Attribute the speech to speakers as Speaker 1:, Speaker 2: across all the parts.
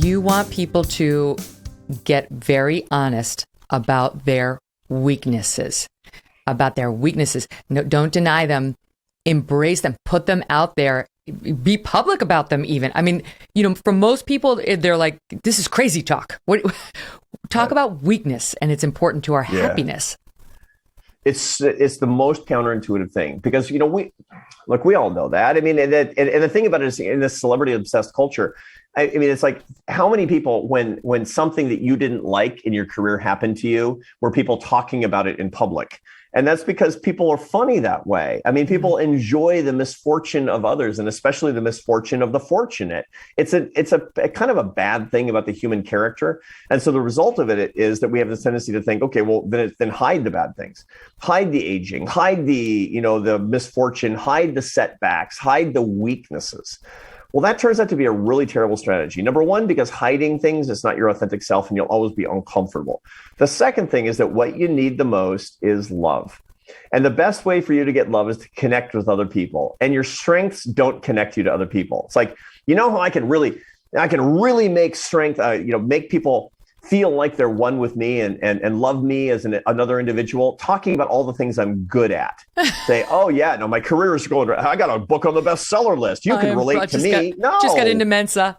Speaker 1: You want people to get very honest about their weaknesses, No, don't deny them, embrace them, put them out there, be public about them even. I mean, for most people, they're like, this is crazy talk. Talk about weakness, and it's important to our happiness.
Speaker 2: It's the most counterintuitive thing because, we all know that. I mean, and the thing about it is in this celebrity obsessed culture, I mean, it's like how many people when something that you didn't like in your career happened to you, were people talking about it in public? And that's because people are funny that way. I mean, people enjoy the misfortune of others, and especially the misfortune of the fortunate. It's a kind of a bad thing about the human character. And so the result of it is that we have this tendency to think, okay, well, then hide the bad things, hide the aging, hide the misfortune, hide the setbacks, hide the weaknesses. Well, that turns out to be a really terrible strategy. Number one, because hiding things is not your authentic self and you'll always be uncomfortable. The second thing is that what you need the most is love. And the best way for you to get love is to connect with other people. And your strengths don't connect you to other people. It's like, how I can really make strength, make people feel like they're one with me and love me as another individual, talking about all the things I'm good at. Say, oh yeah, no, my career is going, I got a book on the bestseller list. You can relate to me.
Speaker 1: Just got into Mensa.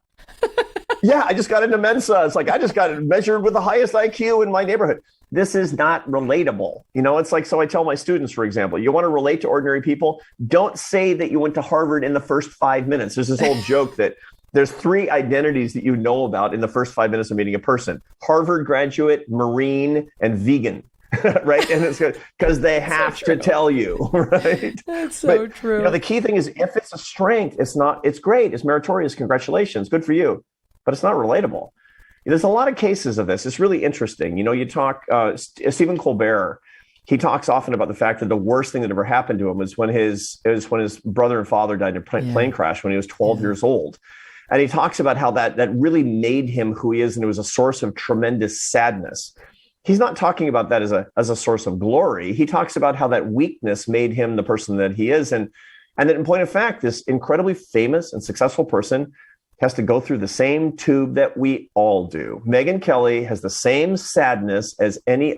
Speaker 2: Yeah, I just got into Mensa. It's like, I just got measured with the highest IQ in my neighborhood. This is not relatable. It's like, so I tell my students, for example, you want to relate to ordinary people? Don't say that you went to Harvard in the first 5 minutes. There's this old joke that there's 3 identities that you know about in the first 5 minutes of meeting a person: Harvard graduate, Marine, and vegan. Right? And it's because they have to tell you, right?
Speaker 1: That's so true.
Speaker 2: The key thing is, if it's a strength, it's great. It's meritorious. Congratulations. Good for you. But it's not relatable. There's a lot of cases of this. It's really interesting. You talk, Stephen Colbert, he talks often about the fact that the worst thing that ever happened to him was when his brother and father died in a plane crash when he was 12 years old. And he talks about how that really made him who he is, and it was a source of tremendous sadness. He's not talking about that as a source of glory. He talks about how that weakness made him the person that he is. And that in point of fact, this incredibly famous and successful person has to go through the same tube that we all do. Megyn Kelly has the same sadness as any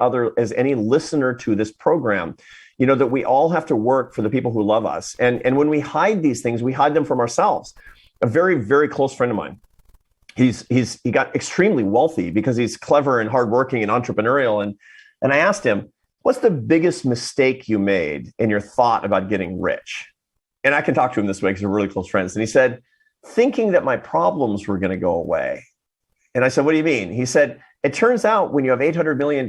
Speaker 2: listener to this program. That we all have to work for the people who love us. And when we hide these things, we hide them from ourselves. A very, very close friend of mine, he got extremely wealthy because he's clever and hardworking and entrepreneurial. And I asked him, what's the biggest mistake you made in your thought about getting rich? And I can talk to him this way because we're really close friends. And he said, thinking that my problems were going to go away. And I said, what do you mean? He said, it turns out when you have $800 million,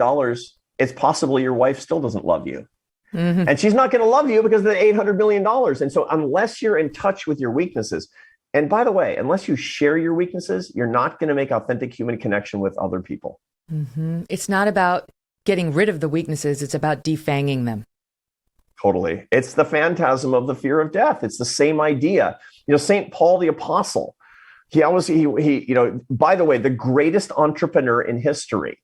Speaker 2: it's possible your wife still doesn't love you. Mm-hmm. And she's not going to love you because of the $800 million. And so unless you're in touch with your weaknesses, and by the way, unless you share your weaknesses, you're not going to make authentic human connection with other people.
Speaker 1: Mm-hmm. It's not about getting rid of the weaknesses. It's about defanging them.
Speaker 2: Totally. It's the phantasm of the fear of death. It's the same idea. St. Paul the Apostle, he by the way, the greatest entrepreneur in history.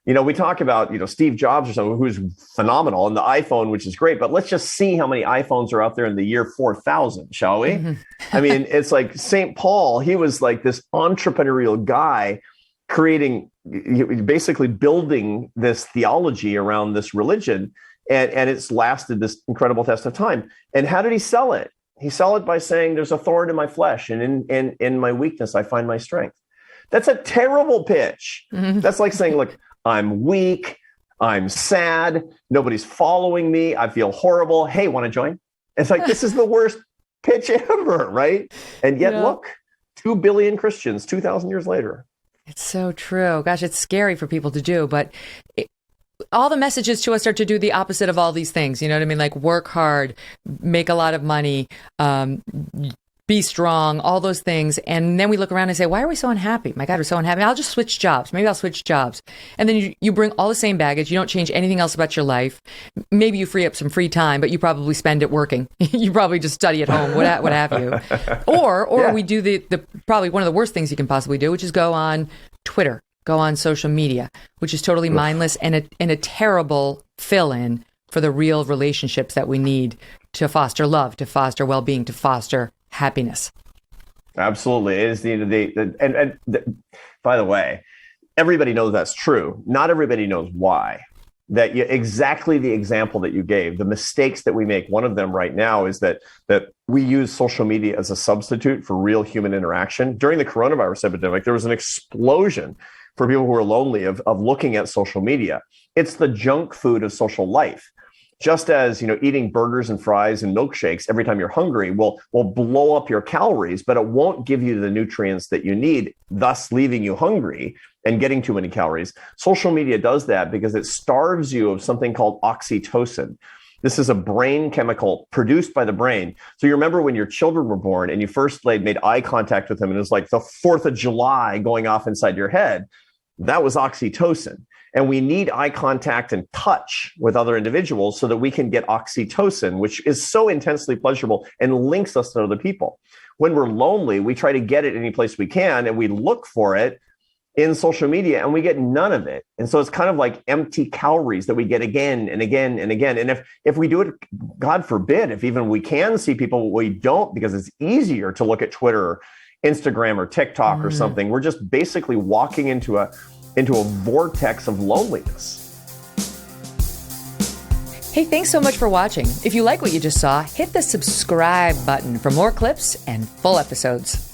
Speaker 2: We talk about, Steve Jobs or someone who's phenomenal, and the iPhone, which is great, but let's just see how many iPhones are out there in the year 4000, shall we? Mm-hmm. I mean, it's like St. Paul, he was like this entrepreneurial guy basically building this theology around this religion, and it's lasted this incredible test of time. And how did he sell it? He sell it by saying, there's a thorn in my flesh, and in my weakness, I find my strength. That's a terrible pitch. Mm-hmm. That's like saying, look, I'm weak, I'm sad, nobody's following me, I feel horrible. Hey, want to join? It's like, this is the worst pitch ever, right? And yet, look, 2 billion Christians 2,000 years later.
Speaker 1: It's so true. Gosh, it's scary for people to do, but all the messages to us are to do the opposite of all these things. You know what I mean? Like work hard, make a lot of money, be strong, all those things. And then we look around and say, why are we so unhappy? My God, we're so unhappy. I'll just switch jobs. Maybe I'll switch jobs. And then you bring all the same baggage. You don't change anything else about your life. Maybe you free up some free time, but you probably spend it working. You probably just study at home, what have you. Or we do the probably one of the worst things you can possibly do, which is go on Twitter, go on social media, which is totally mindless and a terrible fill-in for the real relationships that we need to foster love, to foster well-being, to foster happiness.
Speaker 2: Absolutely. It is by the way, everybody knows that's true. Not everybody knows why. Exactly the example that you gave, the mistakes that we make. One of them right now is that we use social media as a substitute for real human interaction. During the coronavirus epidemic, there was an explosion for people who are lonely of looking at social media. It's the junk food of social life. Just as, eating burgers and fries and milkshakes every time you're hungry will blow up your calories, but it won't give you the nutrients that you need, thus leaving you hungry and getting too many calories. Social media does that because it starves you of something called oxytocin. This is a brain chemical produced by the brain. So you remember when your children were born and you first made eye contact with them and it was like the 4th of July going off inside your head. That was oxytocin. And we need eye contact and touch with other individuals so that we can get oxytocin, which is so intensely pleasurable and links us to other people. When we're lonely, we try to get it any place we can, and we look for it in social media, and we get none of it. And so it's kind of like empty calories that we get again and again and again. And if we do it, God forbid, if even we can see people, we don't, because it's easier to look at Twitter or Instagram or TikTok or something. We're just basically walking into a vortex of loneliness.
Speaker 1: Hey, thanks so much for watching. If you like what you just saw, hit the subscribe button for more clips and full episodes.